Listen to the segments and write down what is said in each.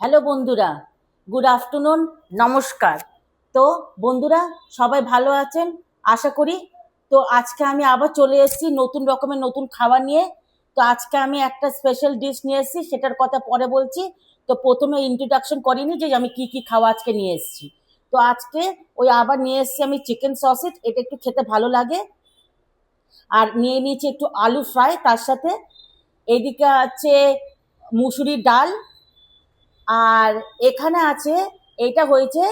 Hello বন্ধুরা, good afternoon, নমস্কার। তো বন্ধুরা, সবাই ভালো আছেন আশা করি। তো আজকে আমি আবার চলে এসেছি নতুন রকমের নতুন খাবার নিয়ে। তো আজকে আমি একটা স্পেশাল ডিশ নিয়ে এসেছি, সেটার কথা পরে বলছি। তো প্রথমে ইন্ট্রোডাকশন করিনি যে আমি কি কি খাওয়া আজকে নিয়ে এসেছি। তো আজকে ওই আবার নিয়ে এসেছি আমি চিকেন সসেজ, এটা একটু খেতে ভালো লাগে। আর নিয়ে নিয়েছি একটু আলু ফ্রাই তার সাথে। এদিকে আছে মুসুরির ডাল। আর এখানে আছে, এটা হয়েছে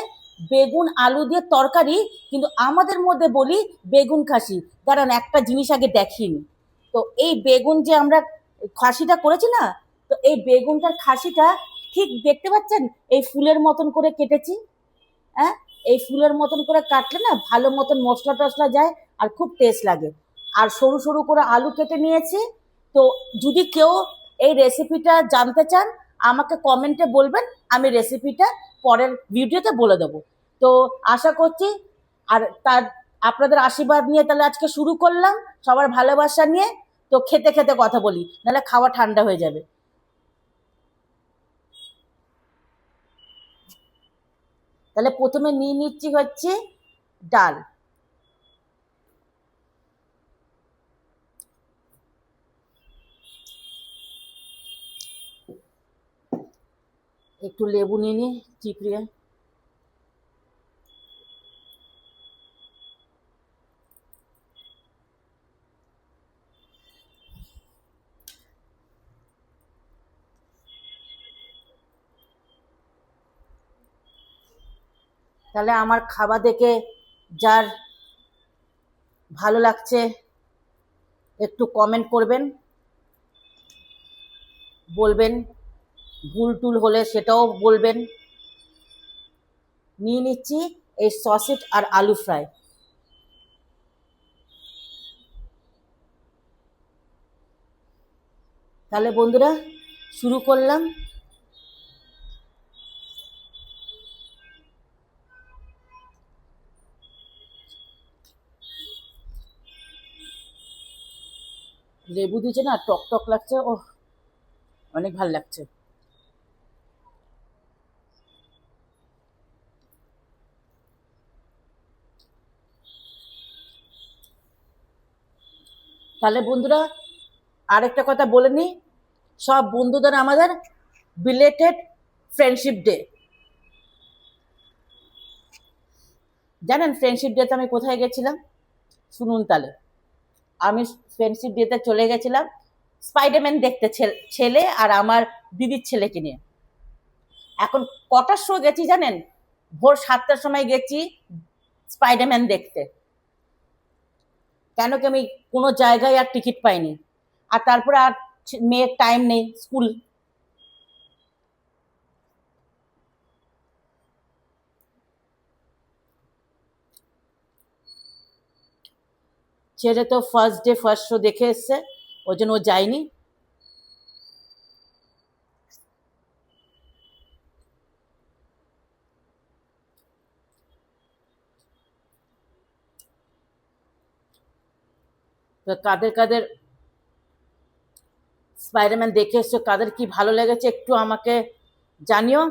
বেগুন আলু দিয়ে তরকারি, কিন্তু আমাদের মধ্যে বলি বেগুন খাসি। কারণ একটা জিনিস আগে দেখিনি। তো এই বেগুন যে আমরা খাসিটা করেছি না, তো এই বেগুনটার খাসিটা ঠিক দেখতে পাচ্ছেন, এই ফুলের মতন করে কেটেছি। হ্যাঁ, এই ফুলের মতন করে কাটলে না ভালো মতন মশলা টশলা যায়, আর খুব টেস্ট লাগে। আর সরু সরু করে আলু কেটে নিয়েছি। তো যদি কেউ এই রেসিপিটা জানতে চান, আমাকে কমেন্টে বলবেন, আমি রেসিপিটা পরের ভিডিওতে বলে দেবো। তো আশা করছি, আর তার আপনাদের আশীর্বাদ নিয়ে তাহলে আজকে শুরু করলাম, সবার ভালোবাসা নিয়ে। তো খেতে খেতে কথা বলি, নাহলে খাওয়া ঠান্ডা হয়ে যাবে। তাহলে প্রথমে নিয়ে নিচ্ছি হচ্ছে ডাল। একটু লেবু নিয়ে নিই চিপড়িয়ে। তাহলে আমার খাবার দেখে যার ভালো লাগছে একটু কমেন্ট করবেন, বলবেন। ভুল টুল হলে সেটাও বলবেন। নিয়ে নিচ্ছি এই সসেজ আর আলু ফ্রাই। তাহলে বন্ধুরা, শুরু করলাম। লেবু দিয়েছে না, টক টক লাগছে, ও অনেক ভালো লাগছে। তাহলে বন্ধুরা, আরেকটা কথা বলে নিই, সব বন্ধুদের আমাদের বিলেটেড ফ্রেন্ডশিপ ডে। জানেন ফ্রেন্ডশিপ ডেতে আমি কোথায় গেছিলাম? শুনুন তাহলে। আমি ফ্রেন্ডশিপ ডেতে চলে গেছিলাম স্পাইডারম্যান দেখতে, ছেলে আর আমার দিদির ছেলেকে নিয়ে। এখন কটার শো গেছি জানেন? ভোর 7টার সময় গেছি স্পাইডারম্যান দেখতে। কেন কি আমি কোনো জায়গায় আর টিকিট পাইনি। আর তারপরে আর মেয়ের টাইম নেই, স্কুল। ছেলে তো ফার্স্ট ডে ফার্স্ট শো দেখে এসছে, ওই জন্য ও যায়নি। তো কাদের কাদের স্পাইডারম্যান দেখে এসছো, কাদের কি ভালো লেগেছে একটু আমাকে জানিও।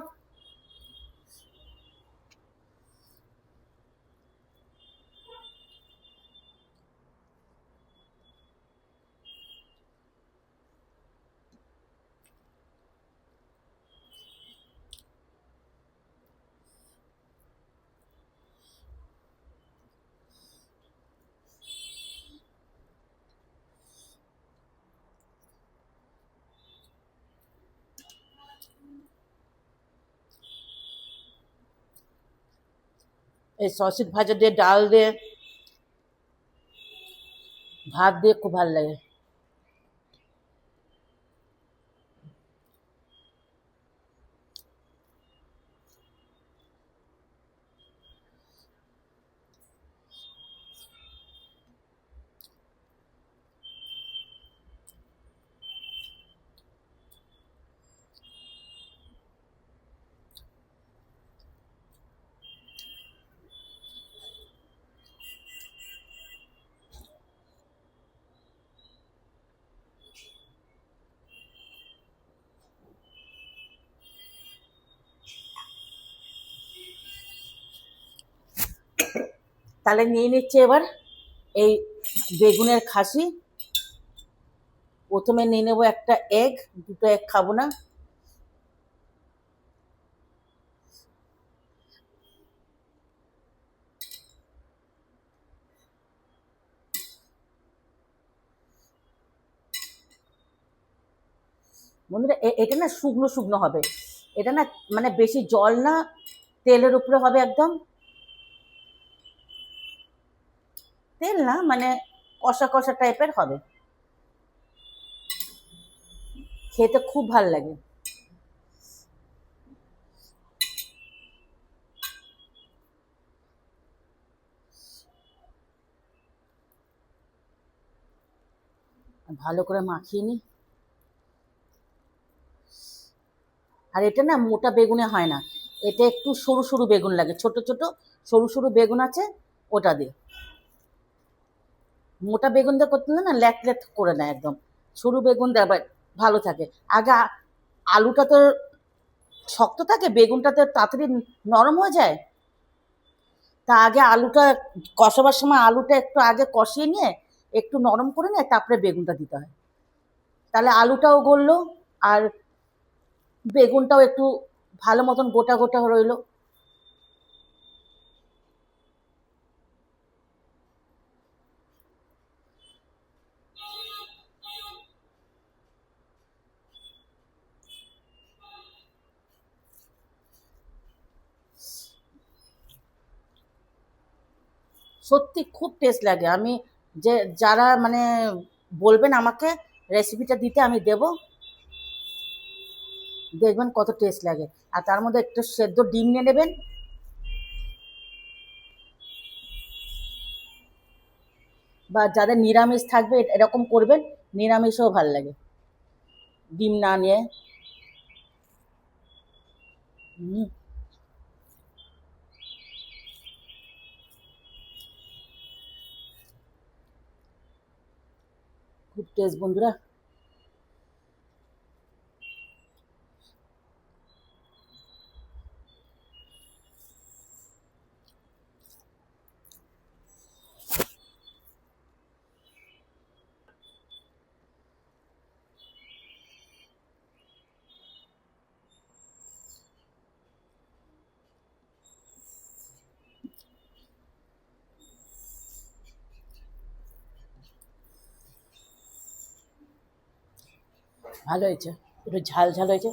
এই সসেজ ভাজা দিয়ে, ডাল দিয়ে, ভাত দিয়ে খুব ভালো লাগে। তাহলে নিয়ে নিচ্ছে এবার এই বেগুনের খাসি। প্রথমে নিয়ে নেবো একটা এগ, দুটো এগ খাবো না। বন্ধুরা এটা না শুকনো শুকনো হবে, এটা না মানে বেশি জল না, তেলের উপরে হবে একদম, তেল না মানে কষা কষা টাইপের হবে, খেতে খুব ভাল লাগে। ভালো করে মাখিয়ে নিই। আর এটা না মোটা বেগুনে হয় না, এটা একটু সরু সরু বেগুন লাগে, ছোট ছোট সরু সরু বেগুন আছে, ওটা দিয়ে। মোটা বেগুন দিয়ে করতে না ল্যাট ল্যাট করে নেয় একদম, সরু বেগুন দিয়ে আবার ভালো থাকে। আগে আলুটা তো শক্ত থাকে, বেগুনটা তো তাড়াতাড়ি নরম হয়ে যায়। তা আগে আলুটা কষাবার সময় আলুটা একটু আগে কষিয়ে নিয়ে একটু নরম করে নিয়ে তারপরে বেগুনটা দিতে হয়, তাহলে আলুটাও গললো আর বেগুনটাও একটু ভালো মতন গোটা গোটা রইলো। সত্যি খুব টেস্ট লাগে। আমি যে যারা মানে বলবেন আমাকে রেসিপিটা দিতে, আমি দেব, দেখবেন কত টেস্ট লাগে। আর তার মধ্যে একটু সেদ্ধ ডিম নিয়ে নেবেন, বা যাদের নিরামিষ থাকবে এরকম করবেন, নিরামিষও ভাল লাগে ডিম না নিয়ে। হুম, খুব টেস্ট বন্ধুরা। ভালো হয়েছে, একটু ঝাল ঝাল হয়েছে।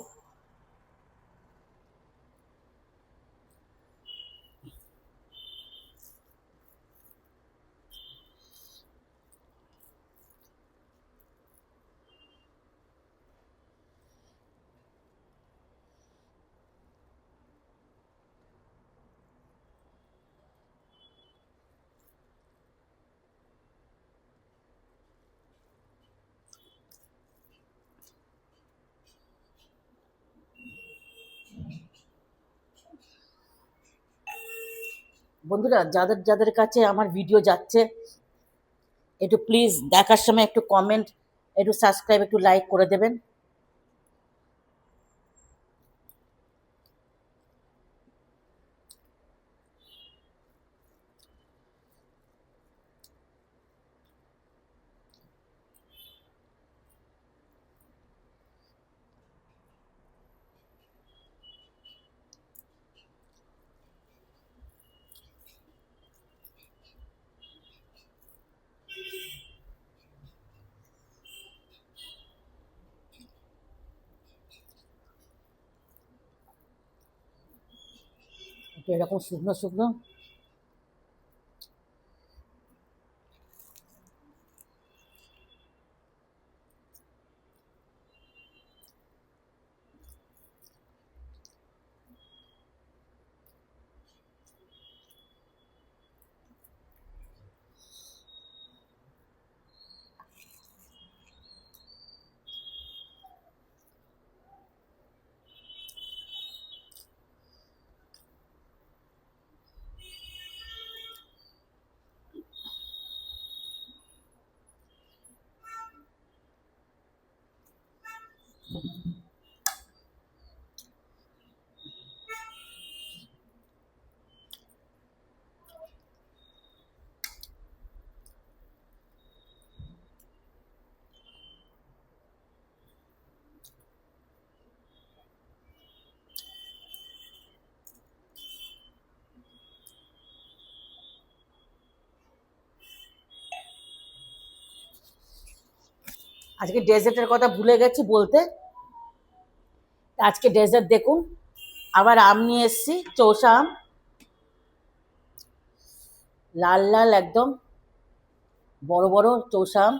বন্ধুরা যাদের যাদের কাছে আমার ভিডিও যাচ্ছে, একটু প্লিজ দেখার সময় একটু কমেন্ট, একটু সাবস্ক্রাইব, একটু লাইক করে দেবেন। একটু এরকম শুকনো শুকনো। আজকে ডেজার্টের কথা ভুলে গেছি বলতে। আজকে ডেজার্ট দেখুন, আবার আম নিয়ে এসছি, চৌষা আম, লাল লাল একদম বড় বড় চৌষা আম।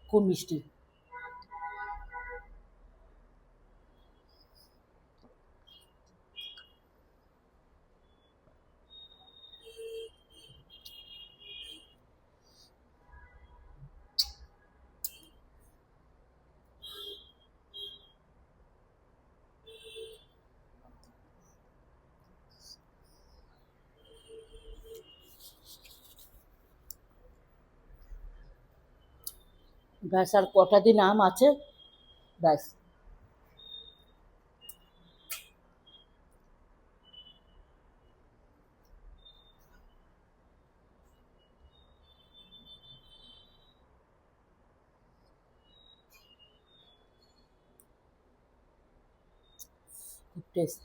খুব মিষ্টি। ব্যাস আর কটা দিন আম আছে, ব্যাস। খুব টেস্ট।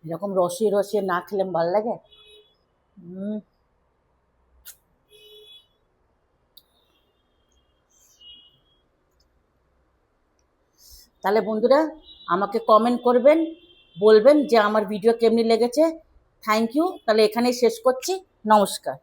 এরকম রসিয়ে রসিয়ে না খেলে ভালো লাগে। হুম। তাহলে বন্ধুরা আমাকে কমেন্ট করবেন, বলবেন যে আমার ভিডিও কেমনি লেগেছে। Thank you. তাহলে এখানেই শেষ করছি। নমস্কার।